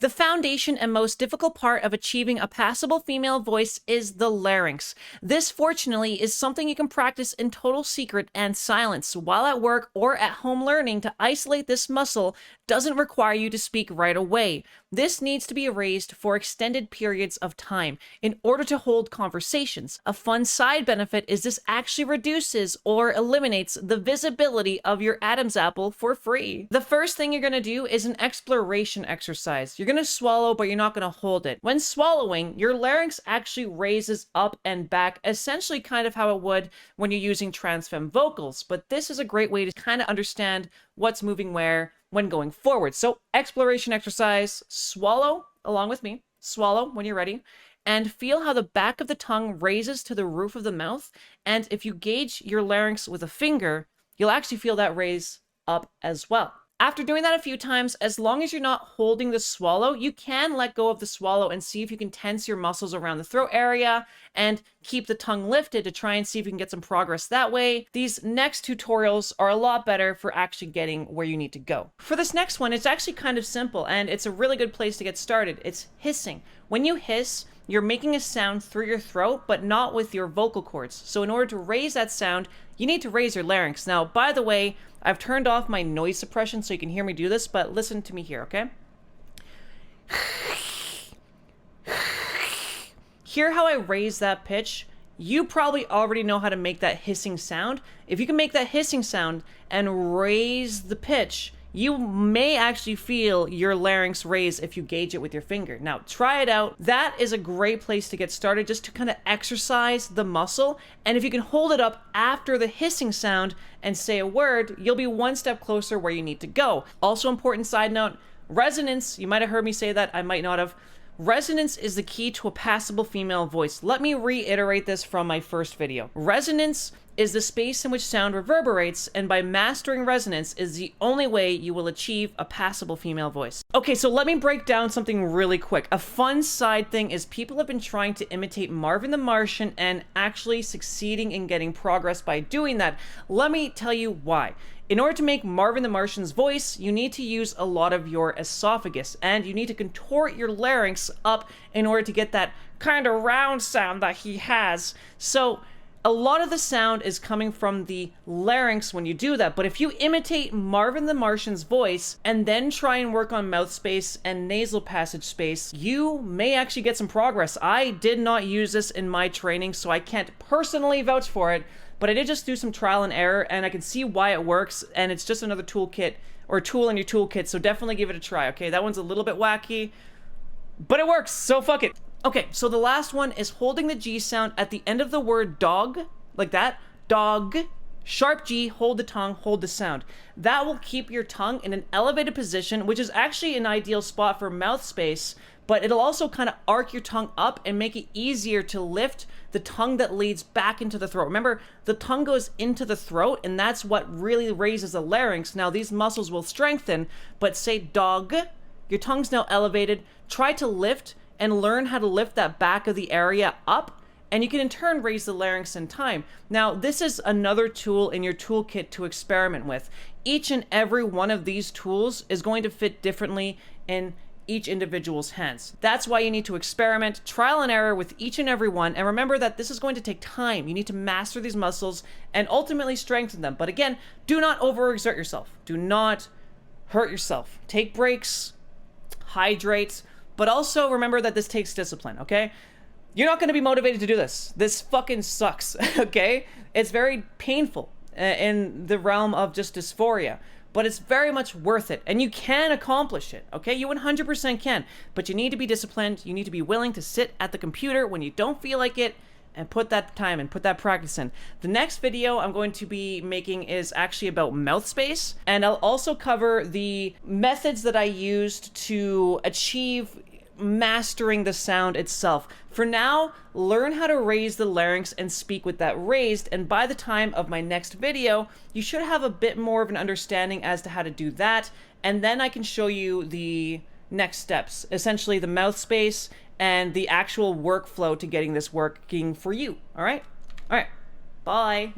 The foundation and most difficult part of achieving a passable female voice is the larynx. This, fortunately, is something you can practice in total secret and silence. While at work or at home, learning to isolate this muscle doesn't require you to speak right away. This needs to be raised for extended periods of time in order to hold conversations. A fun side benefit is this actually reduces or eliminates the visibility of your Adam's apple for free. The first thing you're going to do is an exploration exercise. You're going to swallow, but you're not going to hold it. When swallowing, your larynx actually raises up and back, essentially kind of how it would when you're using trans femme vocals. But this is a great way to kind of understand what's moving where when going forward. So exploration exercise, swallow along with me, swallow when you're ready, and feel how the back of the tongue raises to the roof of the mouth. And if you gauge your larynx with a finger, you'll actually feel that raise up as well. After doing that a few times, as long as you're not holding the swallow, you can let go of the swallow and see if you can tense your muscles around the throat area and keep the tongue lifted to try and see if you can get some progress that way. These next tutorials are a lot better for actually getting where you need to go. For this next one, it's actually kind of simple and it's a really good place to get started. It's hissing. When you hiss, you're making a sound through your throat, but not with your vocal cords. So in order to raise that sound, you need to raise your larynx. Now, by the way, I've turned off my noise suppression so you can hear me do this, but listen to me here, okay? Hear how I raise that pitch? You probably already know how to make that hissing sound. If you can make that hissing sound and raise the pitch, you may actually feel your larynx raise if you gauge it with your finger. Now, try it out. That is a great place to get started, just to kind of exercise the muscle. And if you can hold it up after the hissing sound and say a word, you'll be one step closer where you need to go. Also, important side note, resonance. You might have heard me say that. I might not have. Resonance is the key to a passable female voice. Let me reiterate this from my first video. Resonance is the space in which sound reverberates, and by mastering resonance is the only way you will achieve a passable female voice. Okay, so let me break down something really quick. A fun side thing is people have been trying to imitate Marvin the Martian and actually succeeding in getting progress by doing that. Let me tell you why. In order to make Marvin the Martian's voice, you need to use a lot of your esophagus, and you need to contort your larynx up in order to get that kind of round sound that he has. So a lot of the sound is coming from the larynx when you do that, but if you imitate Marvin the Martian's voice and then try and work on mouth space and nasal passage space, you may actually get some progress. I did not use this in my training, so I can't personally vouch for it, but I did just do some trial and error, and I can see why it works, and it's just another toolkit, or tool in your toolkit, so definitely give it a try, okay? That one's a little bit wacky, but it works, so fuck it. Okay, so the last one is holding the G sound at the end of the word dog, like that. Dog, sharp G, hold the tongue, hold the sound. That will keep your tongue in an elevated position, which is actually an ideal spot for mouth space, but it'll also kind of arc your tongue up and make it easier to lift the tongue that leads back into the throat. Remember, the tongue goes into the throat, and that's what really raises the larynx. Now, these muscles will strengthen, but say dog, your tongue's now elevated. Try to lift and learn how to lift that back of the area up, and you can in turn raise the larynx in time. Now, this is another tool in your toolkit to experiment with. Each and every one of these tools is going to fit differently in each individual's hands. That's why you need to experiment, trial and error with each and every one, and remember that this is going to take time. You need to master these muscles and ultimately strengthen them. But again, do not overexert yourself. Do not hurt yourself. Take breaks, hydrate, but also remember that this takes discipline, okay? You're not gonna be motivated to do this. This fucking sucks, okay? It's very painful in the realm of just dysphoria, but it's very much worth it, and you can accomplish it, okay? You 100% can, but you need to be disciplined. You need to be willing to sit at the computer when you don't feel like it and put that time and put that practice in. The next video I'm going to be making is actually about mouth space, and I'll also cover the methods that I used to achieve mastering the sound itself. For now, learn how to raise the larynx and speak with that raised, and by the time of my next video, you should have a bit more of an understanding as to how to do that, and then I can show you the next steps, essentially the mouth space and the actual workflow to getting this working for you. All right? All right. Bye.